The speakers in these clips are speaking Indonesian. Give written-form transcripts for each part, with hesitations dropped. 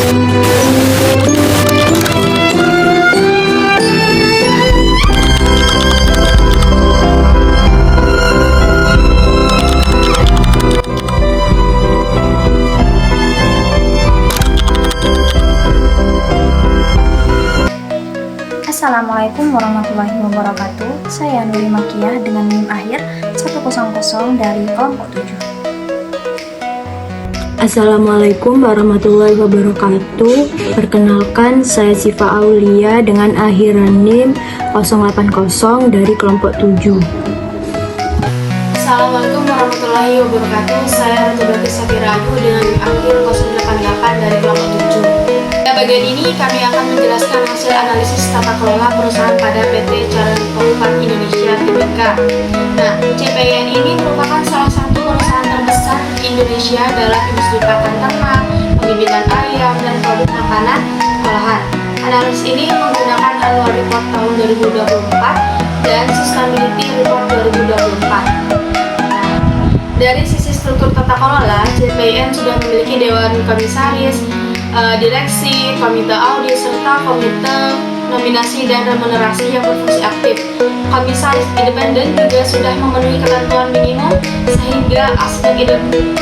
Assalamualaikum warahmatullahi wabarakatuh. Saya Nuri Makiyah dengan NIM akhir 100 dari kelompok 7. Assalamualaikum warahmatullahi wabarakatuh. Perkenalkan, saya Sifa Aulia dengan akhiran NIM 080 dari kelompok 7. Assalamualaikum warahmatullahi wabarakatuh. Saya Ratu Bakri Safiraju dengan NIM akhir 088 dari kelompok 7. Pada bagian ini kami akan menjelaskan hasil analisis tata kelola perusahaan pada PT Caran Pengumpan Indonesia Tbk. Nah, CPIN ini merupakan salah satu perusahaan terbesar di Indonesia dalam industri pakan ternak, pembibitan ayam, dan produk makanan olahan. Analisis ini menggunakan annual report tahun 2024 dan sustainability report 2024. Dari sisi struktur tata kelola, CPIN sudah memiliki Dewan Komisaris, Direksi, Komite Audit, serta Komite Nominasi dan Remunerasi yang berfungsi aktif. Komisaris independen juga sudah memenuhi ketentuan minimum sehingga aspek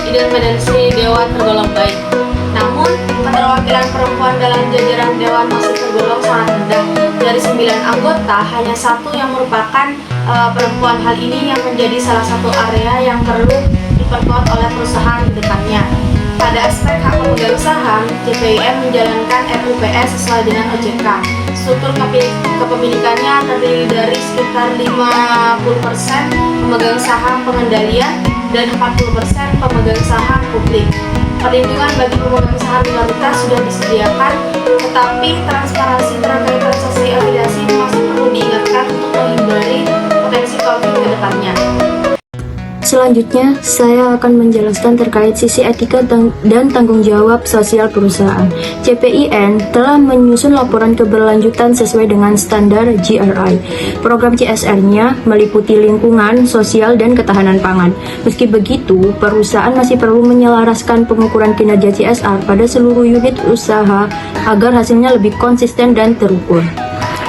independensi Dewan tergolong baik. Namun, keterwakilan perempuan dalam jajaran Dewan masih tergolong sangat rendah. Dari 9 anggota, hanya 1 yang merupakan perempuan. Hal ini yang menjadi salah satu area yang perlu diperkuat oleh perusahaan di depannya. Pada aspek hak pemegang saham, CPIN menjalankan RUPS sesuai dengan OJK. Struktur kepemilikannya terdiri dari sekitar 50% pemegang saham pengendalian dan 40% pemegang saham publik. Perlindungan bagi pemegang saham minoritas sudah disediakan, tetapi transparansi terkait transaksi afiliasi masih perlu diingatkan untuk menghindari potensi konflik ke depannya. Selanjutnya, saya akan menjelaskan terkait sisi etika dan tanggung jawab sosial perusahaan. CPIN telah menyusun laporan keberlanjutan sesuai dengan standar GRI. Program CSR-nya meliputi lingkungan, sosial, dan ketahanan pangan. Meski begitu, perusahaan masih perlu menyelaraskan pengukuran kinerja CSR pada seluruh unit usaha agar hasilnya lebih konsisten dan terukur.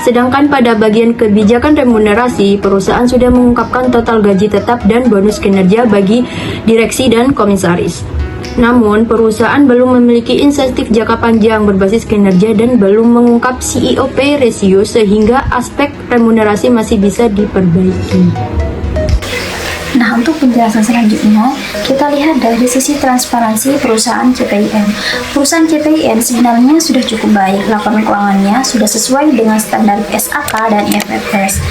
Sedangkan pada bagian kebijakan remunerasi, perusahaan sudah mengungkapkan total gaji tetap dan bonus kinerja bagi direksi dan komisaris. Namun, perusahaan belum memiliki insentif jangka panjang berbasis kinerja dan belum mengungkap CEO pay ratio sehingga aspek remunerasi masih bisa diperbaiki. Nah, untuk penjelasan selanjutnya, kita lihat dari sisi transparansi perusahaan CPIN. Perusahaan CPIN sebenarnya sudah cukup baik, laporan keuangannya sudah sesuai dengan standar SAK dan IFRS.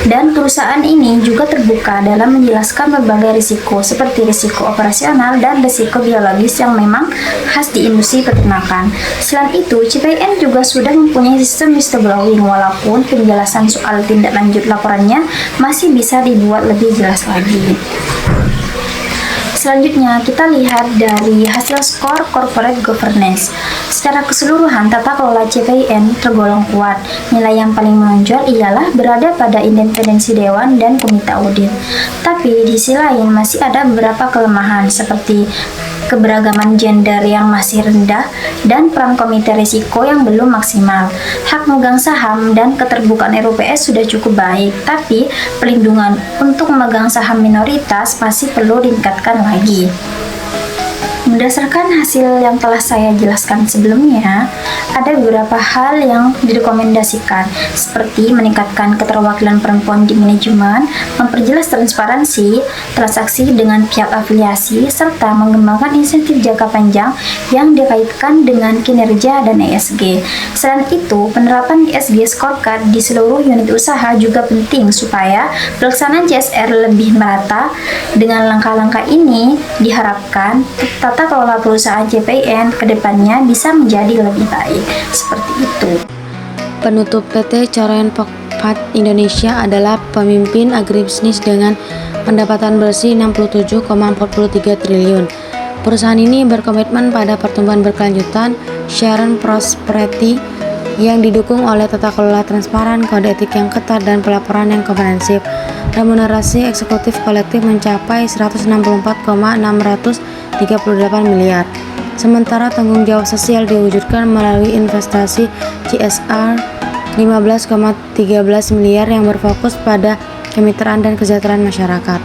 Dan perusahaan ini juga terbuka dalam menjelaskan berbagai risiko, seperti risiko operasional dan risiko biologis yang memang khas di industri peternakan. Selain itu, CPIN juga sudah mempunyai sistem whistleblowing, walaupun penjelasan soal tindak lanjut laporannya masih bisa dibuat lebih jelas lagi. Selanjutnya, kita lihat dari hasil skor corporate governance. Secara keseluruhan, tata kelola CPIN tergolong kuat. Nilai yang paling menonjol ialah berada pada independensi dewan dan komite audit. Tapi di sisi lain masih ada beberapa kelemahan seperti keberagaman gender yang masih rendah dan peran komite risiko yang belum maksimal. Hak memegang saham dan keterbukaan RUPS sudah cukup baik, tapi perlindungan untuk memegang saham minoritas masih perlu ditingkatkan lagi. Berdasarkan hasil yang telah saya jelaskan sebelumnya, ada beberapa hal yang direkomendasikan, seperti meningkatkan keterwakilan perempuan di manajemen, memperjelas transparansi transaksi dengan pihak afiliasi, serta mengembangkan insentif jangka panjang yang dikaitkan dengan kinerja dan ESG. Selain itu, penerapan ESG scorecard di seluruh unit usaha juga penting supaya pelaksanaan CSR lebih merata. Dengan langkah-langkah ini, diharapkan tata kelola perusahaan CPIN ke depannya bisa menjadi lebih baik. Seperti itu. Penutup PT Caran Pengumpan Indonesia adalah pemimpin agribisnis dengan pendapatan bersih 67,43 triliun. Perusahaan ini berkomitmen pada pertumbuhan berkelanjutan, sharing prosperity yang didukung oleh tata kelola transparan, kode etik yang ketat, dan pelaporan yang komprehensif. Remunerasi eksekutif kolektif mencapai 164,638 miliar. Sementara tanggung jawab sosial diwujudkan melalui investasi CSR 15,13 miliar yang berfokus pada kemitraan dan kesejahteraan masyarakat.